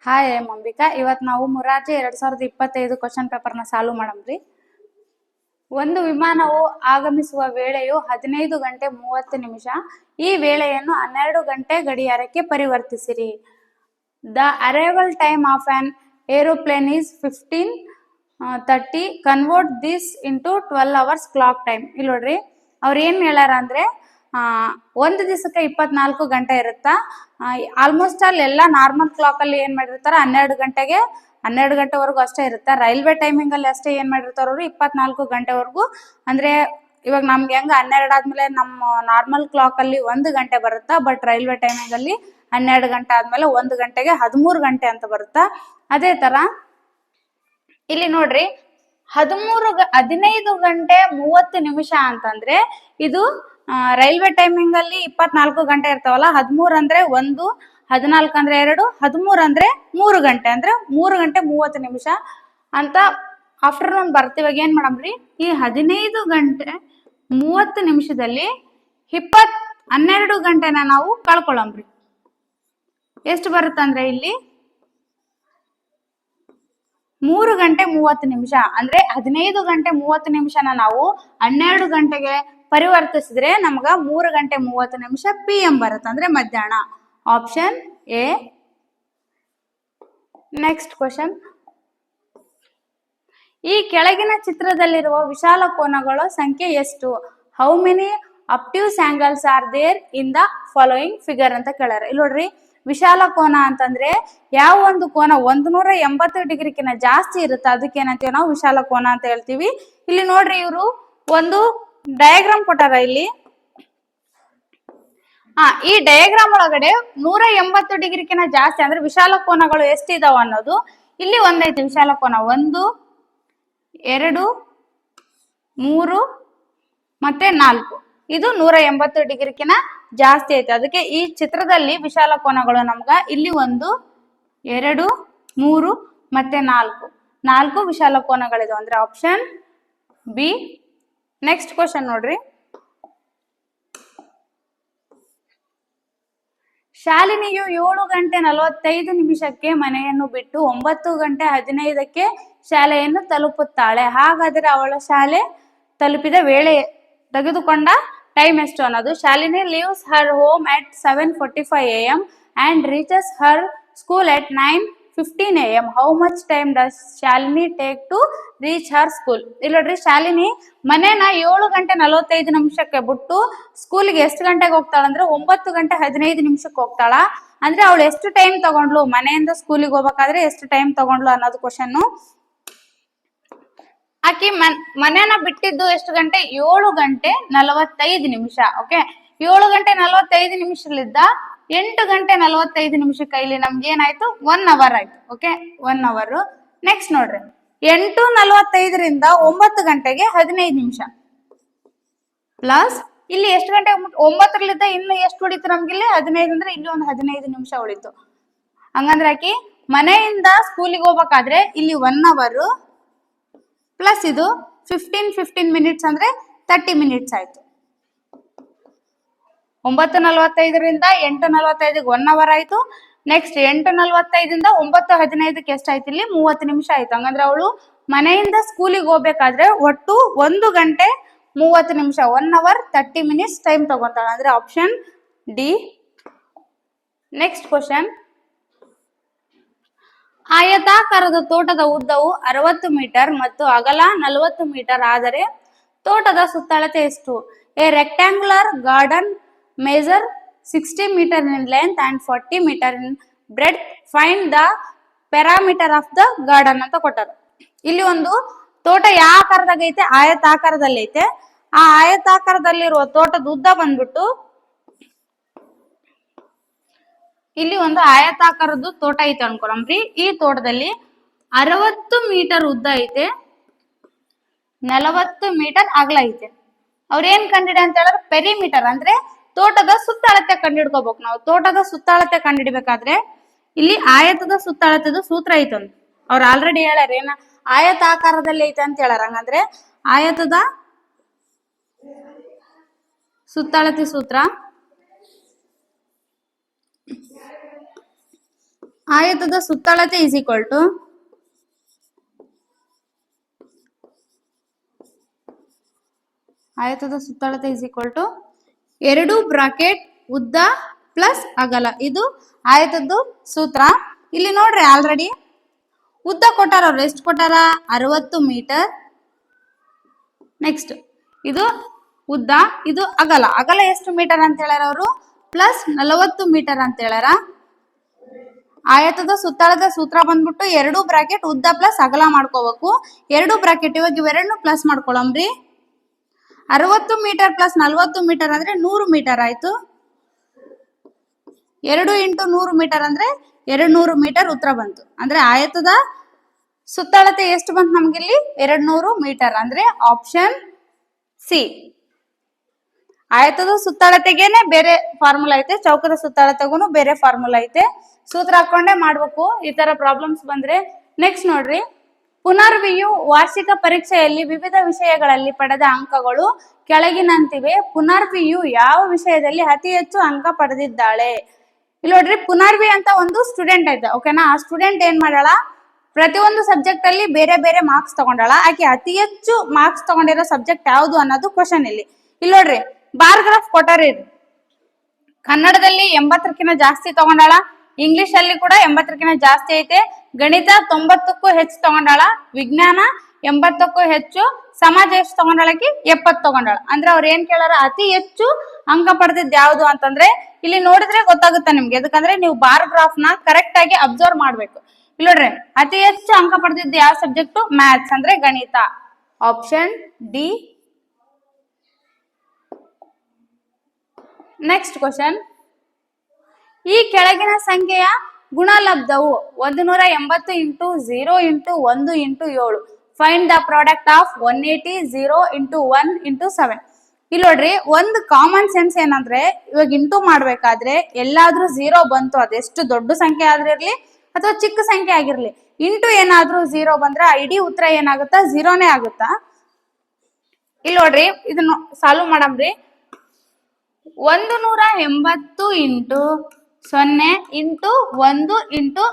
Hi Ambika. ಇವತ್ತು ನಾವು Morarji 2025 question ಪೇಪರ್ನ ಸಾಲ್ವ್ ಮಾಡಮ್ರಿ. ಒಂದು ವಿಮಾನವು ಆಗಮಿಸುವ ವೇಳೆಯು 15 ಗಂಟೆ 30 ನಿಮಿಷ. ಈ ವೇಳೆಯನ್ನು 12 ಗಂಟೆ ಗಡಿಯಾರಕ್ಕೆ ಪರಿವರ್ತಿಸಿರಿ. The arrival time of an aeroplane is 15:30. Convert this into 12 hours clock time. ಇಲ್ಲಿ ನೋಡ್ರಿ, ಅವ್ರು ಏನ್ ಹೇಳ್ಯಾರ ಅಂದ್ರೆ ಒಂದು ದಿವಸಕ್ಕೆ 24 ಗಂಟೆ ಇರುತ್ತಾ. ಆಲ್ಮೋಸ್ಟ್ ಆಲ್ ಎಲ್ಲ ನಾರ್ಮಲ್ ಕ್ಲಾಕ್ ಅಲ್ಲಿ ಏನ್ ಮಾಡಿರ್ತಾರ 12 ಗಂಟೆವರೆಗೂ ಅಷ್ಟೇ ಇರುತ್ತೆ. ರೈಲ್ವೆ ಟೈಮಿಂಗ್ ಅಲ್ಲಿ ಅಷ್ಟೇ ಏನ್ ಮಾಡಿರ್ತಾರ ಅವರು 24 ಗಂಟೆವರೆಗೂ. ಅಂದ್ರೆ ಇವಾಗ ನಮ್ಗೆ ಹೆಂಗ 12 ಆದ್ಮೇಲೆ ನಮ್ಮ ನಾರ್ಮಲ್ ಕ್ಲಾಕ್ ಅಲ್ಲಿ 1 ಗಂಟೆ ಬರುತ್ತಾ, ಬಟ್ ರೈಲ್ವೆ ಟೈಮಿಂಗ್ ಅಲ್ಲಿ 12 ಗಂಟೆ ಆದ್ಮೇಲೆ 1 ಗಂಟೆಗೆ 13 ಗಂಟೆ ಅಂತ ಬರುತ್ತಾ. ಅದೇ ತರ ಇಲ್ಲಿ ನೋಡ್ರಿ, 15 ಗಂಟೆ 30 ನಿಮಿಷ ಅಂತಂದ್ರೆ ಇದು ರೈಲ್ವೆ ಟೈಮಿಂಗ್ ಅಲ್ಲಿ 24 ಗಂಟೆ ಇರ್ತಾವಲ್ಲ. 13 ಅಂದ್ರೆ 1, 14 ಅಂದ್ರೆ 2, 13 ಅಂದ್ರೆ 3 ಗಂಟೆ, ಅಂದ್ರೆ 3 ಗಂಟೆ 30 ನಿಮಿಷ ಅಂತ ಆಫ್ಟರ್ನೂನ್ ಬರುತ್ತೆ. ಇವಾಗ ಏನ್ ಮಾಡಮ್ರಿ, ಈ 15 ಗಂಟೆ 30 ನಿಮಿಷದಲ್ಲಿ 12 ಗಂಟೆನ ನಾವು ಕಳ್ಕೊಳಮ್ರಿ. ಎಷ್ಟು ಬರುತ್ತಂದ್ರೆ ಇಲ್ಲಿ 3 ಗಂಟೆ 30 ನಿಮಿಷ. ಅಂದ್ರೆ 15 ಗಂಟೆ 30 ನಿಮಿಷನ ನಾವು 12 ಗಂಟೆಗೆ ಪರಿವರ್ತಿಸಿದ್ರೆ ನಮ್ಗ 3 ಗಂಟೆ 30 ನಿಮಿಷ PM ಬರುತ್ತೆ, ಅಂದ್ರೆ ಮಧ್ಯಾಹ್ನ. Option A. ನೆಕ್ಸ್ಟ್ ಕ್ವಶನ್, ಈ ಕೆಳಗಿನ ಚಿತ್ರದಲ್ಲಿರುವ ವಿಶಾಲ ಕೋನಗಳ ಸಂಖ್ಯೆ ಎಷ್ಟು? How many obtuse angles are there in the following figure ಅಂತ ಕೇಳ್ಯಾರ. ಇಲ್ಲಿ ನೋಡ್ರಿ, ವಿಶಾಲ ಕೋನ ಅಂತಂದ್ರೆ ಯಾವ ಒಂದು ಕೋನ 180 ಡಿಗ್ರಿಕಿನ ಜಾಸ್ತಿ ಇರುತ್ತೆ ಅದಕ್ಕೆ ಏನಂತೀವಿ ನಾವು ವಿಶಾಲ ಕೋನ ಅಂತ ಹೇಳ್ತೀವಿ. ಇಲ್ಲಿ ನೋಡ್ರಿ, ಇವರು ಒಂದು ಡಯಾಗ್ರಾಮ್ ಕೊಟ್ಟಾರ ಇಲ್ಲಿ. ಈ ಡಯಾಗ್ರಾಮ್ ಒಳಗಡೆ 180 ಡಿಗ್ರಿಕಿನ ಜಾಸ್ತಿ ಅಂದ್ರೆ ವಿಶಾಲ ಕೋನಗಳು ಎಷ್ಟಿದಾವ ಅನ್ನೋದು ಇಲ್ಲಿ ಒಂದೈತಿ. ವಿಶಾಲ ಕೋನ 1, 2, 3 ಮತ್ತೆ 4. ಇದು 180 ಡಿಗ್ರಿಕಿನ ಜಾಸ್ತಿ ಐತೆ. ಅದಕ್ಕೆ ಈ ಚಿತ್ರದಲ್ಲಿ ವಿಶಾಲ ಕೋನಗಳು ನಮ್ಗ ಇಲ್ಲಿ 1, 2, 3 ಮತ್ತೆ 4 ವಿಶಾಲ ಕೋನಗಳಿದಾವ, ಅಂದ್ರೆ ಆಪ್ಷನ್ ಬಿ. ನೆಕ್ಸ್ಟ್ ಕ್ವಶನ್ ನೋಡ್ರಿ, ಶಾಲಿನಿಯು 7 ಗಂಟೆ 45 ನಿಮಿಷಕ್ಕೆ ಮನೆಯನ್ನು ಬಿಟ್ಟು 9 ಗಂಟೆ 15ಕ್ಕೆ ಶಾಲೆಯನ್ನು ತಲುಪುತ್ತಾಳೆ. ಹಾಗಾದರೆ ಅವಳ ಶಾಲೆ ತಲುಪಿದ ವೇಳೆ ತೆಗೆದುಕೊಂಡ ಟೈಮ್ ಎಷ್ಟು ಅನ್ನೋದು. Shalini leaves her home at 7:45 AM and reaches her school at 9:15 AM. How much time does Shalini take to reach her school? ಇಲ್ಲಿ ನೋಡ್ರಿ, ಶಾಲಿನಿ ಮನೇನ 7 ಗಂಟೆ 45 ನಿಮಿಷಕ್ಕೆ ಬಿಟ್ಟು ಸ್ಕೂಲ್ಗೆ ಎಷ್ಟು ಗಂಟೆಗೆ ಹೋಗ್ತಾಳ ಅಂದ್ರೆ 9 ಗಂಟೆ 15 ನಿಮಿಷಕ್ಕೆ ಹೋಗ್ತಾಳ. ಅಂದ್ರೆ ಅವಳು ಎಷ್ಟು ಟೈಮ್ ತಗೊಂಡ್ಲು, ಮನೆಯಿಂದ ಸ್ಕೂಲಿಗೆ ಹೋಗ್ಬೇಕಾದ್ರೆ ಎಷ್ಟು ಟೈಮ್ ತಗೊಂಡ್ಲು ಅನ್ನೋದು ಕ್ವಶನ್. ಆಕಿ ಮನೇನ ಬಿಟ್ಟಿದ್ದು ಎಷ್ಟು ಗಂಟೆ? 7 ಗಂಟೆ 45 ನಿಮಿಷ. ಓಕೆ, 7 ಗಂಟೆ 45 ನಿಮಿಷಲಿದ್ದ 8 ಗಂಟೆ 45 ನಿಮಿಷಕ್ಕೆ ಇಲ್ಲಿ ನಮ್ಗೆ ಏನಾಯ್ತು? 1 ಅವರ್ ಆಯ್ತು. Okay, 1 hour. ನೆಕ್ಸ್ಟ್ ನೋಡ್ರಿ, 8:45ರಿಂದ 9 ಗಂಟೆಗೆ 15 ನಿಮಿಷ ಪ್ಲಸ್ ಇಲ್ಲಿ ಎಷ್ಟು ಗಂಟೆ 9 ಇನ್ನು ಎಷ್ಟು ಉಳಿತು ನಮ್ಗಿಲ್ಲಿ? 15 ಅಂದ್ರೆ ಇಲ್ಲಿ ಒಂದು 15 ನಿಮಿಷ ಉಳಿತು. ಹಂಗಂದ್ರೆ ಆಕಿ ಮನೆಯಿಂದ ಸ್ಕೂಲಿಗೆ ಹೋಗ್ಬೇಕಾದ್ರೆ ಇಲ್ಲಿ 1 ಅವರ್ ಪ್ಲಸ್ ಇದು 15 ಮಿನಿಟ್ಸ್ ಅಂದ್ರೆ 30 ಮಿನಿಟ್ಸ್ ಆಯ್ತು. 9:45ರಿಂದ 8:45ಗೆ 1 ಅವರ್ ಆಯ್ತು. ನೆಕ್ಸ್ಟ್ 8:45ದಿಂದ 9:15ಕ್ಕೆ ಎಷ್ಟಾಯ್ತು? ಇಲ್ಲಿ 30 ನಿಮಿಷ ಆಯ್ತು. ಹಂಗಂದ್ರೆ ಅವಳು ಮನೆಯಿಂದ ಸ್ಕೂಲಿಗೆ ಹೋಗ್ಬೇಕಾದ್ರೆ ಒಟ್ಟು 1 ಗಂಟೆ 30 ನಿಮಿಷ, 1 ಅವರ್ 30 ಮಿನಿಟ್ಸ್ ಟೈಮ್ ತಗೊಂತಾಳ, ಅಂದ್ರೆ ಆಪ್ಷನ್ ಡಿ. ನೆಕ್ಸ್ಟ್ ಕ್ವಶನ್, ಆಯತಾಕಾರದ ತೋಟದ ಉದ್ದವು 60 ಮೀಟರ್ ಮತ್ತು ಅಗಲ 40 ಮೀಟರ್ ಆದರೆ ತೋಟದ ಸುತ್ತಳತೆ ಎಷ್ಟು? A rectangular garden measures 60 metre in length and 40 metre in breadth. Find the parameter of the garden ಅಂತ ಕೊಟ್ಟಾರ. ಇಲ್ಲಿ ಒಂದು ತೋಟ ಯಾವ ಆಕಾರದಾಗ ಐತೆ? ಆಯತಾಕಾರದಲ್ಲಿ ಐತೆ. ಆ ಆಯತಾಕಾರದಲ್ಲಿರುವ ತೋಟದ ಉದ್ದ ಬಂದ್ಬಿಟ್ಟು ಇಲ್ಲಿ ಒಂದು ಆಯತಾಕಾರದ್ದು ತೋಟ ಐತೆ ಅನ್ಕೊಳಮ್ರಿ. ಈ ತೋಟದಲ್ಲಿ 60 ಮೀಟರ್ ಉದ್ದ ಐತೆ, 40 ಮೀಟರ್ ಅಗಲ ಐತೆ. ಅವ್ರೇನ್ ಕಂಡಿಡಿ ಅಂತ ಹೇಳಿದ್ರೆ ಪೆರಿಮೀಟರ್, ಅಂದ್ರೆ ತೋಟದ ಸುತ್ತಳತೆ ಕಂಡಿಡ್ಕೋಬೇಕು ನಾವು. ತೋಟದ ಸುತ್ತಳತೆ ಕಂಡಿಡ್ಬೇಕಾದ್ರೆ ಇಲ್ಲಿ ಆಯತದ ಸುತ್ತಳತೆದು ಸೂತ್ರ ಐತಂತ ಅವ್ರು ಆಲ್ರೆಡಿ ಹೇಳ್ಯಾರ. ಏನ ಆಯತಾಕಾರದಲ್ಲಿ ಐತೆ ಅಂತ ಹೇಳ್ಯಾರ. ಹಂಗಂದ್ರೆ ಆಯತದ ಸುತ್ತಳತೆ ಸೂತ್ರ ಆಯತದ ಸುತ್ತಳತೆ ಇಸ್ ಈಕ್ವಲ್ ಟು ಆಯತದ ಸುತ್ತಳತೆ ಇಸ್ ಈಕ್ವಲ್ ಟು 2 ಬ್ರಾಕೆಟ್ ಉದ್ದ ಪ್ಲಸ್ ಅಗಲ. ಇದು ಆಯತದ್ದು ಸೂತ್ರ. ಇಲ್ಲಿ ನೋಡ್ರಿ ಆಲ್ರೆಡಿ ಉದ್ದ ಕೊಟ್ಟಾರ ಅವ್ರು. ಎಷ್ಟು ಕೊಟ್ಟಾರ? 60 ಮೀಟರ್. ನೆಕ್ಸ್ಟ್ ಇದು ಉದ್ದ, ಇದು ಅಗಲ. ಅಗಲ ಎಷ್ಟು ಮೀಟರ್ ಅಂತ ಹೇಳ್ಯಾರ ಅವರು? ಪ್ಲಸ್ 40 ಮೀಟರ್ ಅಂತ ಹೇಳ್ಯಾರ. ಆಯತದ ಸುತ್ತಳದ ಸೂತ್ರ ಬಂದ್ಬಿಟ್ಟು 2 ಬ್ರಾಕೆಟ್ ಉದ್ದ ಪ್ಲಸ್ ಅಗಲ ಮಾಡ್ಕೋಬೇಕು. 2 ಬ್ರಾಕೆಟ್ ಇವಾಗ ಇವೆರಡನ್ನು ಪ್ಲಸ್ ಮಾಡ್ಕೊಳಮ್ರಿ. 60 ಮೀಟರ್ ಪ್ಲಸ್ 40 ಮೀಟರ್ ಅಂದ್ರೆ 100 ಮೀಟರ್ ಆಯ್ತು. 2 ಇಂಟು 100 ಮೀಟರ್ ಅಂದ್ರೆ 200 ಮೀಟರ್ ಉತ್ತರ ಬಂತು. ಅಂದ್ರೆ ಆಯತದ ಸುತ್ತಳತೆ ಎಷ್ಟು ಬಂತು ನಮ್ಗಿಲ್ಲಿ? 200 ಮೀಟರ್. ಅಂದ್ರೆ ಆಪ್ಷನ್ ಸಿ. ಆಯತದ ಸುತ್ತಳತೆಗೇನೆ ಬೇರೆ ಫಾರ್ಮುಲಾ ಐತೆ, ಚೌಕದ ಸುತ್ತಳತೆಗೂ ಬೇರೆ ಫಾರ್ಮುಲಾ ಐತೆ. ಸೂತ್ರ ಹಾಕೊಂಡೇ ಮಾಡ್ಬೇಕು ಈ ತರ ಪ್ರಾಬ್ಲಮ್ಸ್ ಬಂದ್ರೆ. ನೆಕ್ಸ್ಟ್ ನೋಡ್ರಿ, ಪುನರ್ವಿಯು ವಾರ್ಷಿಕ ಪರೀಕ್ಷೆಯಲ್ಲಿ ವಿವಿಧ ವಿಷಯಗಳಲ್ಲಿ ಪಡೆದ ಅಂಕಗಳು ಕೆಳಗಿನಂತಿವೆ. ಪುನರ್ವಿಯು ಯಾವ ವಿಷಯದಲ್ಲಿ ಅತಿ ಹೆಚ್ಚು ಅಂಕ ಪಡೆದಿದ್ದಾಳೆ? ಇಲ್ಲಿ ನೋಡ್ರಿ, ಪುನರ್ವಿ ಅಂತ ಒಂದು ಸ್ಟೂಡೆಂಟ್ ಐತೆ, ಓಕೆನಾ? ಆ ಸ್ಟೂಡೆಂಟ್ ಏನ್ ಮಾಡಾಳ? ಪ್ರತಿಯೊಂದು ಸಬ್ಜೆಕ್ಟ್ ಅಲ್ಲಿ ಬೇರೆ ಬೇರೆ ಮಾರ್ಕ್ಸ್ ತಗೊಂಡಾಳ. ಆಕೆ ಅತಿ ಹೆಚ್ಚು ಮಾರ್ಕ್ಸ್ ತಗೊಂಡಿರೋ ಸಬ್ಜೆಕ್ಟ್ ಯಾವುದು ಅನ್ನೋದು ಕ್ವಶನ್. ಇಲ್ಲಿ ನೋಡ್ರಿ, ಬಾರ್ ಗ್ರಾಫ್ ಕೊಟ್ಟಾರಿ. ಕನ್ನಡದಲ್ಲಿ 80ಕ್ಕಿಂತ ಜಾಸ್ತಿ ತಗೊಂಡಾಳ. ಇಂಗ್ಲಿಷ್ ಅಲ್ಲಿ ಕೂಡ 80ಕ್ಕಿಂತ ಜಾಸ್ತಿ ಐತೆ. ಗಣಿತ 90ಕ್ಕೂ ಹೆಚ್ಚು ತಗೊಂಡಾಳ. ವಿಜ್ಞಾನ 80ಕ್ಕೂ ಹೆಚ್ಚು. ಸಮಾಜ ಎಷ್ಟು ತಗೊಂಡಾಳಕಿ? 70 ತಗೊಂಡಾಳ. ಅಂದ್ರೆ ಅವ್ರ ಏನ್ ಕೇಳಾರ? ಅತಿ ಹೆಚ್ಚು ಅಂಕ ಪಡೆದಿದ್ ಯಾವ್ದು ಅಂತಂದ್ರೆ ಇಲ್ಲಿ ನೋಡಿದ್ರೆ ಗೊತ್ತಾಗುತ್ತೆ ನಿಮ್ಗೆ. ಯಾಕಂದ್ರೆ ನೀವು ಬಾರ್ ಗ್ರಾಫ್ ನ ಕರೆಕ್ಟ್ ಆಗಿ ಅಬ್ಸರ್ವ್ ಮಾಡ್ಬೇಕು. ಇಲ್ಲಿ ನೋಡ್ರಿ, ಅತಿ ಹೆಚ್ಚು ಅಂಕ ಪಡೆದಿದ್ದು ಯಾವ ಸಬ್ಜೆಕ್ಟ್? ಮ್ಯಾಥ್ಸ್ ಅಂದ್ರೆ ಗಣಿತ. Option D. ನೆಕ್ಸ್ಟ್ ಕ್ವಶನ್, ಈ ಕೆಳಗಿನ ಸಂಖ್ಯೆಯ ಗುಣಲಬ್ಧವು 180 into 0 into 1 into 7. Find the product of 180 0 into 1 into 7. ಇಲ್ಲಿ ನೋಡ್ರಿ, ಒಂದು ಕಾಮನ್ ಸೆನ್ಸ್ ಏನಂದ್ರೆ ಇವಾಗ ಇಂಟು ಮಾಡ್ಬೇಕಾದ್ರೆ ಎಲ್ಲಾದ್ರೂ 0 ಬಂತು, ಅದೆಷ್ಟು ದೊಡ್ಡ ಸಂಖ್ಯೆ ಆದ್ರೂ ಇರ್ಲಿ ಅಥವಾ ಚಿಕ್ಕ ಸಂಖ್ಯೆ ಆಗಿರ್ಲಿ, ಇಂಟು ಏನಾದ್ರೂ 0 ಬಂದ್ರೆ ಇಡೀ ಉತ್ತರ ಏನಾಗುತ್ತಾ? 0ನೇ ಆಗುತ್ತಾ? ಇಲ್ಲಿ ನೋಡ್ರಿ, ಇದನ್ನ ಸಾಲ್ವ್ ಮಾಡಮ್ರಿ. 180 ಇಂಟು 0 ಇಂಟು 1 ಇಂಟು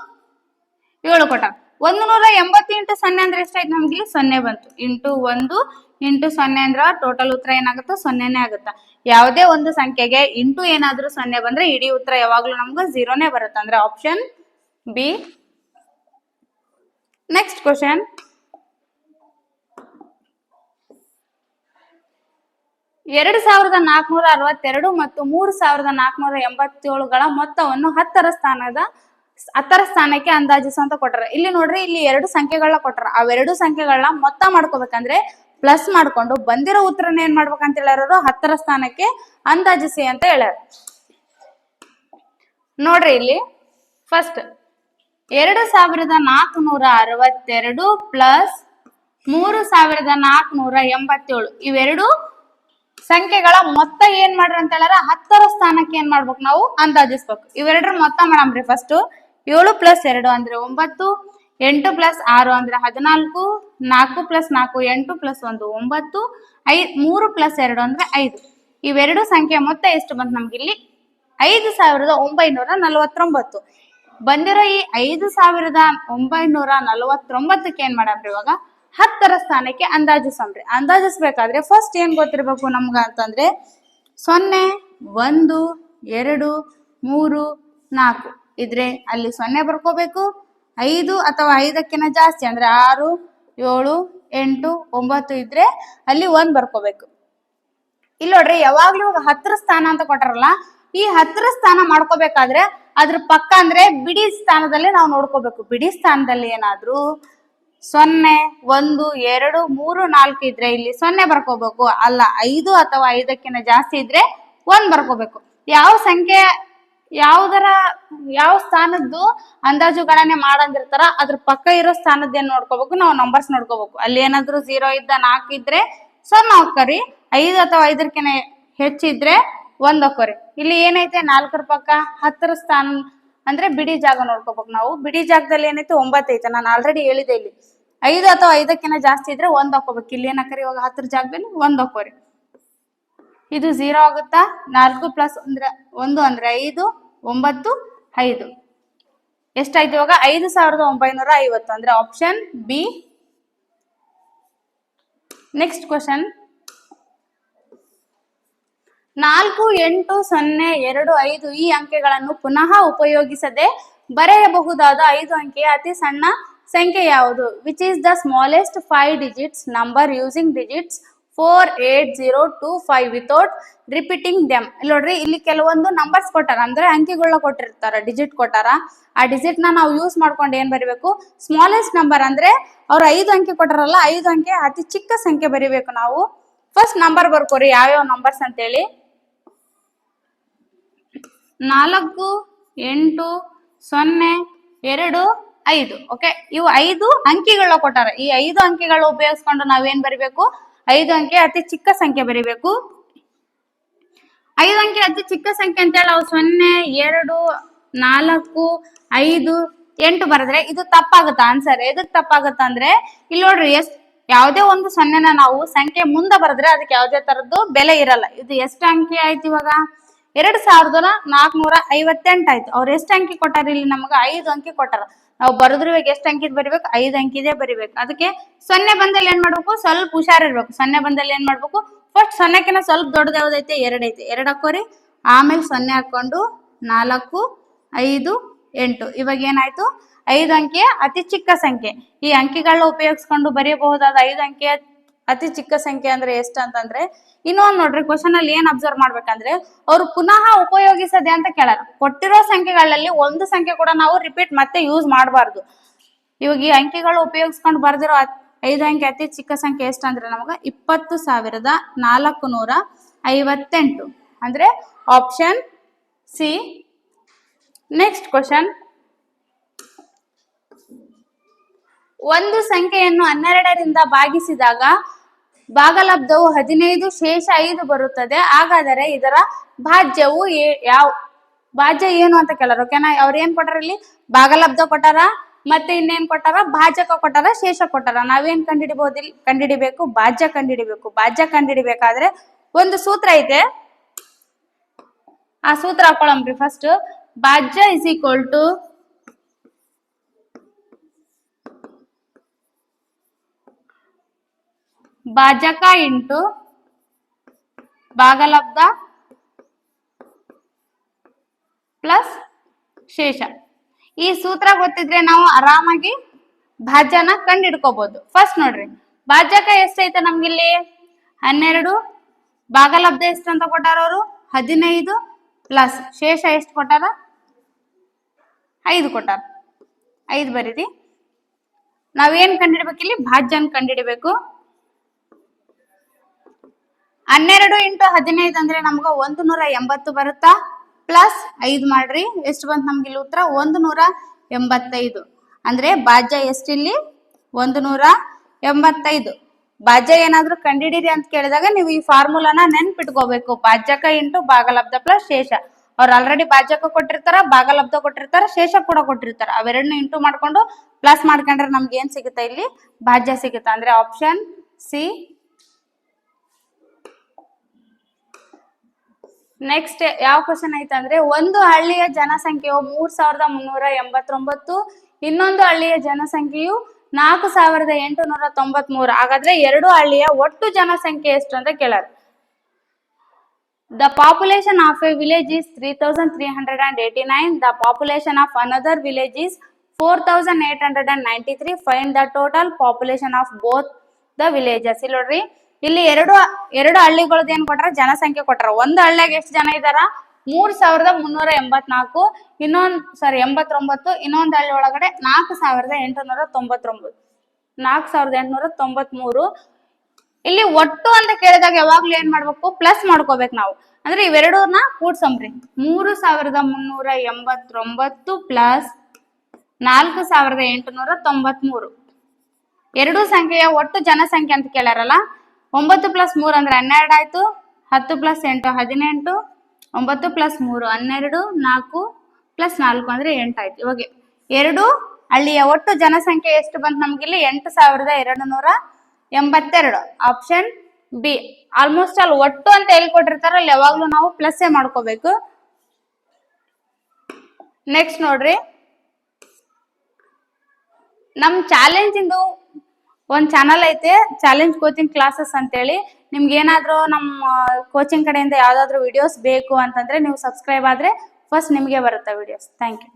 7 ಕೊಟ್ಟ. 180 ಇಂಟು 0 ಅಂದ್ರೆ ಎಷ್ಟಾಯ್ತು ನಮ್ಗೆ? 0 ಬಂತು. ಇಂಟು 1 ಇಂಟು 0 ಅಂದ್ರ ಟೋಟಲ್ ಉತ್ತರ ಏನಾಗುತ್ತ? 0ನೇ ಆಗುತ್ತಾ? ಯಾವುದೇ ಒಂದು ಸಂಖ್ಯೆಗೆ ಇಂಟು ಏನಾದ್ರೂ 0 ಬಂದ್ರೆ ಇಡೀ ಉತ್ತರ ಯಾವಾಗ್ಲೂ ನಮ್ಗೆ 0ನೇ ಬರುತ್ತೆ. ಅಂದ್ರೆ ಆಪ್ಷನ್ ಬಿ. ನೆಕ್ಸ್ಟ್ ಕ್ವಶನ್, 2462 ಮತ್ತು 3487ಗಳ ಮೊತ್ತವನ್ನು 10ರ ಸ್ಥಾನಕ್ಕೆ ಅಂದಾಜಿಸುವಂತ ಕೊಟ್ಟರ. ಇಲ್ಲಿ ನೋಡ್ರಿ, ಇಲ್ಲಿ 2 ಸಂಖ್ಯೆಗಳನ್ನ ಕೊಟ್ಟರ. ಅವೆರಡು ಸಂಖ್ಯೆಗಳನ್ನ ಮೊತ್ತ ಮಾಡ್ಕೋಬೇಕಂದ್ರೆ ಪ್ಲಸ್ ಮಾಡ್ಕೊಂಡು ಬಂದಿರೋ ಉತ್ತರನ ಏನ್ ಮಾಡ್ಬೇಕಂತ ಹೇಳ್ಯಾರ? 10ರ ಸ್ಥಾನಕ್ಕೆ ಅಂದಾಜಿಸಿ ಅಂತ ಹೇಳ್ಯಾರ. ನೋಡ್ರಿ, ಇಲ್ಲಿ ಫಸ್ಟ್ 2462 ಪ್ಲಸ್ 3487 ಇವೆರಡು ಸಂಖ್ಯೆಗಳ ಮೊತ್ತ ಏನ್ ಮಾಡ್ರಿ ಅಂತ ಹೇಳ್ಯಾರ? 10ರ ಸ್ಥಾನಕ್ಕೆ ಏನ್ ಮಾಡ್ಬೇಕು? ನಾವು ಅಂದಾಜಿಸ್ಬೇಕು. ಇವೆರಡರ ಮೊತ್ತ ಮಾಡಮ್ರಿ. ಫಸ್ಟ್ 7 ಪ್ಲಸ್ 2 ಅಂದ್ರೆ 9, 8 ಪ್ಲಸ್ 6 ಅಂದ್ರೆ 14, 4 ಪ್ಲಸ್ 4 8 ಪ್ಲಸ್ 1 9, 3 ಪ್ಲಸ್ 2 ಅಂದ್ರೆ 5. ಇವೆರಡು ಸಂಖ್ಯೆ ಮೊತ್ತ ಎಷ್ಟು ಬಂತು ನಮ್ಗಿಲ್ಲಿ? 5949. ಬಂದಿರೋ ಈ 5949ಕ್ಕೆ ಏನ್ ಮಾಡಮ್ರಿ? ಇವಾಗ 10ರ ಸ್ಥಾನಕ್ಕೆ ಅಂದಾಜಿಸಮ್ರಿ. ಅಂದಾಜಿಸ್ಬೇಕಾದ್ರೆ ಫಸ್ಟ್ ಏನ್ ಗೊತ್ತಿರ್ಬೇಕು ನಮ್ಗ ಅಂತಂದ್ರೆ 0 1 2 3 4 ಇದ್ರೆ ಅಲ್ಲಿ 0 ಬರ್ಕೋಬೇಕು. 5 ಅಥವಾ 5ಕ್ಕಿಂತ ಜಾಸ್ತಿ ಅಂದ್ರೆ 6 7 8 9 ಇದ್ರೆ ಅಲ್ಲಿ 1 ಬರ್ಕೋಬೇಕು. ಇಲ್ಲಿ ನೋಡ್ರಿ, ಯಾವಾಗ್ಲೂ 10ರ ಸ್ಥಾನ ಅಂತ ಕೊಟ್ಟಾರಲ್ಲ, ಈ 10ರ ಸ್ಥಾನ ಮಾಡ್ಕೋಬೇಕಾದ್ರೆ ಅದ್ರ ಪಕ್ಕ ಅಂದ್ರೆ ಬಿಡಿ ಸ್ಥಾನದಲ್ಲಿ ನಾವು ನೋಡ್ಕೋಬೇಕು. ಬಿಡಿ ಸ್ಥಾನದಲ್ಲಿ ಏನಾದ್ರು 0 1 2 3 4 ಇದ್ರೆ ಇಲ್ಲಿ 0 ಬರ್ಕೋಬೇಕು. ಅಲ್ಲ 5 ಅಥವಾ 5ಕ್ಕಿಂತ ಜಾಸ್ತಿ ಇದ್ರೆ 1 ಬರ್ಕೋಬೇಕು. ಯಾವ ಸಂಖ್ಯೆ ಯಾವ ಸ್ಥಾನದ್ದು ಅಂದಾಜು ಗಣನೆ ಮಾಡಂದಿರ್ತಾರ ಅದ್ರ ಪಕ್ಕ ಇರೋ ಸ್ಥಾನದ ಏನ್ ನೋಡ್ಕೋಬೇಕು? ನಾವು ನಂಬರ್ಸ್ ನೋಡ್ಕೋಬೇಕು. ಅಲ್ಲಿ ಏನಾದ್ರು 0 ಇದ್ದ 4 ಇದ್ರೆ 0 ಹಾಕರಿ. 5 ಅಥವಾ 5ಕ್ಕಿಂತ ಹೆಚ್ಚಿದ್ರೆ 1 ಹಾಕೋರಿ. ಇಲ್ಲಿ ಏನೈತೆ 4ರ ಪಕ್ಕ 10ರ ಸ್ಥಾನ ಅಂದ್ರೆ ಬಿಡಿ ಜಾಗ ನೋಡ್ಕೋಬೇಕು ನಾವು. ಬಿಡಿ ಜಾಗದಲ್ಲಿ ಏನೈತೆ 9 ಐತೆ. ನಾನು ಆಲ್ರೆಡಿ ಹೇಳಿದೆ. ಇಲ್ಲಿ 5 ಅಥವಾ 5ಕ್ಕಿಂತ ಜಾಸ್ತಿ ಇದ್ರೆ 1 ಹಾಕೋಬೇಕು. ಇಲ್ಲಿ ಏನ್ ಹಾಕರಿ? ಇವಾಗ 10ರ ಜಾಗದಲ್ಲಿ 1 ಹಾಕೋರಿ. ಇದು 0 ಆಗುತ್ತಾ? 4 ಪ್ಲಸ್ 1 ಅಂದ್ರೆ 5 9 5. ಎಷ್ಟಾಯ್ತು ಇವಾಗ 5950 ಅಂದ್ರೆ ಆಪ್ಷನ್ ಬಿ. ನೆಕ್ಸ್ಟ್ ಕ್ವಶನ್, 4 8 0 2 5 ಈ ಅಂಕೆಗಳನ್ನು ಪುನಃ ಉಪಯೋಗಿಸದೆ ಬರೆಯಬಹುದಾದ 5 ಅಂಕೆಯ ಅತಿ ಸಣ್ಣ ಸಂಖ್ಯೆ ಯಾವುದು? Which is the smallest 5 digits number using digits 4 8 0 2 5 without repeating them. ಇಲ್ಲಿ ನೋಡ್ರಿ, ಇಲ್ಲಿ ಕೆಲವೊಂದು ನಂಬರ್ಸ್ ಕೊಟ್ಟಾರ, ಅಂದ್ರೆ ಅಂಕಿಗಳನ್ನ ಕೊಟ್ಟಿರ್ತಾರ, ಡಿಜಿಟ್ ಕೊಟ್ಟಾರ. ಆ ಡಿಜಿಟ್ ನಾವು ಯೂಸ್ ಮಾಡ್ಕೊಂಡು ಏನ್ ಬರಿಬೇಕು? ಸ್ಮಾಲೆಸ್ಟ್ ನಂಬರ್ ಅಂದ್ರೆ ಅವ್ರು 5 ಅಂಕೆ ಕೊಟ್ಟಾರಲ್ಲ, 5 ಅಂಕೆ ಅತಿ ಚಿಕ್ಕ ಸಂಖ್ಯೆ ಬರಿಬೇಕು ನಾವು. ಫಸ್ಟ್ ನಂಬರ್ ಬರ್ಕೋರಿ, ಯಾವ್ಯಾವ ನಂಬರ್ಸ್ ಅಂತೇಳಿ. 4 8 0 2 5. ಓಕೆ, ಇವು 5 ಅಂಕಿಗಳನ್ನ ಕೊಟ್ಟಾರ. ಈ 5 ಅಂಕಿಗಳು ಉಪಯೋಗಿಸ್ಕೊಂಡು ನಾವೇನ್ ಬರಿಬೇಕು? 5 ಅಂಕೆ ಅತಿ ಚಿಕ್ಕ ಸಂಖ್ಯೆ ಬರಿಬೇಕು. 5 ಅಂಕೆ ಅತಿ ಚಿಕ್ಕ ಸಂಖ್ಯೆ ಅಂತೇಳಿ ನಾವು 0 2 4 5 8 ಬರೆದ್ರೆ ಇದು ತಪ್ಪಾಗುತ್ತಾ ಆನ್ಸರ್? ಎದಕ್ ತಪ್ಪಾಗುತ್ತ ಅಂದ್ರೆ, ಇಲ್ಲಿ ನೋಡ್ರಿ, ಯಾವುದೇ ಒಂದು 0ನ ನಾವು ಸಂಖ್ಯೆ ಮುಂದೆ ಬರೆದ್ರೆ ಅದಕ್ಕೆ ಯಾವುದೇ ತರದ್ದು ಬೆಲೆ ಇರಲ್ಲ. ಇದು ಎಷ್ಟು ಅಂಕೆ ಆಯ್ತು ಇವಾಗ? 2458 ಆಯ್ತು. ಅವ್ರು ಎಷ್ಟು ಅಂಕಿ ಕೊಟ್ಟಾರ? ಇಲ್ಲಿ ನಮ್ಗೆ 5 ಅಂಕಿ ಕೊಟ್ಟಾರ. ನಾವು ಬರೆದ್ರು ಇವಾಗ ಎಷ್ಟು ಅಂಕಿದ್ ಬರಿಬೇಕು? 5 ಅಂಕಿದೇ ಬರಿಬೇಕು. ಅದಕ್ಕೆ 0 ಬಂದಲ್ಲಿ ಏನ್ ಮಾಡ್ಬೇಕು? ಸ್ವಲ್ಪ ಹುಷಾರಿರ್ಬೇಕು. 0 ಬಂದಲ್ಲಿ ಏನ್ ಮಾಡ್ಬೇಕು? ಫಸ್ಟ್ 0ಕ್ಕಿಂತ ಸ್ವಲ್ಪ ದೊಡ್ಡದು ಯಾವ್ದೈತೆ? 2 ಐತೆ, 2 ಹಾಕೋರಿ. ಆಮೇಲೆ 0 ಹಾಕೊಂಡು 4 5 8. ಇವಾಗ ಏನಾಯ್ತು? 5 ಅಂಕೆಯ ಅತಿ ಚಿಕ್ಕ ಸಂಖ್ಯೆ. ಈ ಅಂಕಿಗಳನ್ನ ಉಪಯೋಗಿಸ್ಕೊಂಡು ಬರೆಯಬಹುದಾದ 5 ಅಂಕೆಯ ಅತಿ ಚಿಕ್ಕ ಸಂಖ್ಯೆ ಅಂದ್ರೆ ಎಷ್ಟು ಅಂತಂದ್ರೆ, ಇನ್ನೊಂದು ನೋಡ್ರಿ, ಕ್ವಶನ್ ಅಲ್ಲಿ ಏನ್ ಅಬ್ಸರ್ವ್ ಮಾಡ್ಬೇಕಂದ್ರೆ, ಅವ್ರು ಪುನಃ ಉಪಯೋಗಿಸದೆ ಅಂತ ಕೇಳಾರ. ಕೊಟ್ಟಿರೋ ಸಂಖ್ಯೆಗಳಲ್ಲಿ ಒಂದು ಸಂಖ್ಯೆ ಕೂಡ ನಾವು ರಿಪೀಟ್ ಮತ್ತೆ ಯೂಸ್ ಮಾಡಬಾರ್ದು. ಇವಾಗ ಈ ಅಂಕಿಗಳು ಉಪಯೋಗಿಸ್ಕೊಂಡು ಬರ್ದಿರೋ 5 ಅಂಕೆ ಅತಿ ಚಿಕ್ಕ ಸಂಖ್ಯೆ ಎಷ್ಟು ಅಂದ್ರೆ ನಮಗ 20,458 ಅಂದ್ರೆ ಆಪ್ಷನ್ ಸಿ. ನೆಕ್ಸ್ಟ್ ಕ್ವಶನ್, ಒಂದು ಸಂಖ್ಯೆಯನ್ನು 12ರಿಂದ ಭಾಗಿಸಿದಾಗ ಭಾಗಲಬ್ಧವು 15 ಶೇಷ 5 ಬರುತ್ತದೆ. ಹಾಗಾದರೆ ಇದರ ಭಾಜ್ಯವು ಭಾಜ್ಯ ಏನು ಅಂತ ಕೇಳಾರ. ಓಕೆನಾ? ಅವ್ರ ಏನ್ ಕೊಟ್ಟಾರ? ಇಲ್ಲಿ ಭಾಗಲಬ್ಧ ಕೊಟ್ಟಾರ, ಮತ್ತೆ ಇನ್ನೇನ್ ಕೊಟ್ಟಾರ? ಭಾಜಕ ಕೊಟ್ಟಾರ, ಶೇಷ ಕೊಟ್ಟಾರ. ನಾವೇನ್ ಕಂಡಿಡಿಬಹುದು? ಇಲ್ಲಿ ಕಂಡಿಡಿಬೇಕು, ಭಾಜ್ಯ ಕಂಡಿಡಿಬೇಕು. ಭಾಜ್ಯ ಕಂಡಿಡಿಬೇಕಾದ್ರೆ ಒಂದು ಸೂತ್ರ ಐತೆ, ಆ ಸೂತ್ರ ಹಾಕೊಳ್ಳಂಬ್ರಿ. ಫಸ್ಟ್ ಭಾಜ್ಯ ಇಸ್ ಈಕ್ವಲ್ ಟು ಭಾಜಕ ಇಂಟು ಭಾಗಲಬ್ಧ ಪ್ಲಸ್ ಶೇಷ. ಈ ಸೂತ್ರ ಗೊತ್ತಿದ್ರೆ ನಾವು ಆರಾಮಾಗಿ ಭಾಜ್ಯನ ಕಂಡಿಡ್ಕೋಬಹುದು. ಫಸ್ಟ್ ನೋಡ್ರಿ, ಭಾಜಕ ಎಷ್ಟೈತೆ ನಮ್ಗಿಲ್ಲಿ? 12. ಭಾಗಲಬ್ಧ ಎಷ್ಟು ಅಂತ ಕೊಟ್ಟಾರ ಅವರು? 15 ಪ್ಲಸ್ ಶೇಷ ಎಷ್ಟು ಕೊಟ್ಟಾರ? 5 ಕೊಟ್ಟಾರ. 5 ಬರೀರಿ. ನಾವೇನ್ ಕಂಡಿಡ್ಬೇಕು? ಇಲ್ಲಿ ಭಾಜ್ಯನ ಕಂಡಿಡಿಬೇಕು. 12 ಇಂಟು 15 ಅಂದ್ರೆ ನಮ್ಗ 180 ಬರುತ್ತಾ? ಪ್ಲಸ್ 5 ಮಾಡ್ರಿ, ಎಷ್ಟು ಬಂತು ನಮ್ಗೆ ಇಲ್ಲಿ ಉತ್ತರ? 185. ಅಂದ್ರೆ ಭಾಜ್ಯ ಎಷ್ಟಿಲ್ಲಿ? 185. ಭಾಜ್ಯ ಏನಾದ್ರೂ ಕಂಡಿಡಿರಿ ಅಂತ ಕೇಳಿದಾಗ ನೀವು ಈ ಫಾರ್ಮುಲಾನ ನೆನ್ಪಿಟ್ಕೋಬೇಕು. ಭಾಜ್ಯಕ ಇಂಟು ಭಾಗಲಬ್ಧ ಪ್ಲಸ್ ಶೇಷ. ಅವ್ರು ಆಲ್ರೆಡಿ ಭಾಜ್ಯಕ ಕೊಟ್ಟಿರ್ತಾರ, ಭಾಗಲಬ್ಧ ಕೊಟ್ಟಿರ್ತಾರ, ಶೇಷ ಕೂಡ ಕೊಟ್ಟಿರ್ತಾರ. ಅವೆರಡನ್ನ ಇಂಟು ಮಾಡ್ಕೊಂಡು ಪ್ಲಸ್ ಮಾಡ್ಕೊಂಡ್ರೆ ನಮ್ಗೆ ಏನ್ ಸಿಗುತ್ತಾ? ಇಲ್ಲಿ ಭಾಜ್ಯ ಸಿಗುತ್ತಾ. ಅಂದ್ರೆ ಆಪ್ಷನ್ ಸಿ. ನೆಕ್ಸ್ಟ್ ಯಾವ ಕ್ವಶನ್ ಐತೆ ಅಂದ್ರೆ, ಒಂದು ಹಳ್ಳಿಯ ಜನಸಂಖ್ಯೆಯು 3,389, ಇನ್ನೊಂದು ಹಳ್ಳಿಯ ಜನಸಂಖ್ಯೆಯು 4,893. ಹಾಗಾದ್ರೆ ಎರಡು ಹಳ್ಳಿಯ ಒಟ್ಟು ಜನಸಂಖ್ಯೆ ಎಷ್ಟು ಅಂತ ಕೇಳಾರ. The population of a village is 3,389. The population of another village is 4,893. Find the total population of both the villages. ಇಲ್ಲಿ ನೋಡ್ರಿ, ಇಲ್ಲಿ ಎರಡು ಹಳ್ಳಿಗಳದ್ದು ಏನ್ ಕೊಟ್ಟಾರ? ಜನಸಂಖ್ಯೆ ಕೊಟ್ಟಾರ. ಒಂದು ಹಳ್ಳಿಯಾಗ ಎಷ್ಟು ಜನ ಇದಾರ? 3,384. 89. ಇನ್ನೊಂದು ಹಳ್ಳಿ ಒಳಗಡೆ 4,899. 4,893. ಇಲ್ಲಿ ಒಟ್ಟು ಅಂತ ಕೇಳಿದಾಗ ಯಾವಾಗ್ಲೂ ಏನ್ ಮಾಡ್ಬೇಕು? ಪ್ಲಸ್ ಮಾಡ್ಕೋಬೇಕು ನಾವು. ಅಂದ್ರೆ ಇವೆರಡನ್ನ ಕೂಡ್ಸಂಬ್ರಿ. 3,389 ಪ್ಲಸ್ 4,893. ಎರಡು ಸಂಖ್ಯೆಯ ಒಟ್ಟು ಜನಸಂಖ್ಯೆ ಅಂತ ಕೇಳ್ಯಾರಲ್ಲ. 9 ಪ್ಲಸ್ 3 ಅಂದ್ರೆ 12 ಆಯ್ತು. 10 ಪ್ಲಸ್ 8 18. 9 ಪ್ಲಸ್ 3 12. 4 ಪ್ಲಸ್ 4 ಅಂದ್ರೆ 8 ಆಯ್ತು. ಇವಾಗ ಎರಡು ಹಳ್ಳಿಯ ಒಟ್ಟು ಜನಸಂಖ್ಯೆ ಎಷ್ಟು ಬಂತು ನಮ್ಗಿಲ್ಲಿ? 8,282. Option B. ಆಲ್ಮೋಸ್ಟ್ ಅಲ್ಲಿ ಒಟ್ಟು ಅಂತ ಎಲ್ಲಿ ಕೊಟ್ಟಿರ್ತಾರ ಅಲ್ಲಿ ಯಾವಾಗ್ಲೂ ನಾವು ಪ್ಲಸ್ ಮಾಡ್ಕೋಬೇಕು. ನೆಕ್ಸ್ಟ್ ನೋಡ್ರಿ, ನಮ್ ಚಾಲೆಂಜ್ ಇಂದು ಒಂದ್ ಚಾನಲ್ ಐತೆ, ಚಾಲೆಂಜ್ ಕೋಚಿಂಗ್ ಕ್ಲಾಸಸ್ ಅಂತೇಳಿ. ನಿಮ್ಗೆ ಏನಾದ್ರೂ ನಮ್ಮ ಕೋಚಿಂಗ್ ಕಡೆಯಿಂದ ಯಾವ್ದಾದ್ರು ವಿಡಿಯೋಸ್ ಬೇಕು ಅಂತಂದ್ರೆ ನೀವು ಸಬ್ಸ್ಕ್ರೈಬ್ ಆದ್ರೆ ಫಸ್ಟ್ ನಿಮ್ಗೆ ಬರುತ್ತೆ ವಿಡಿಯೋಸ್. Thank you.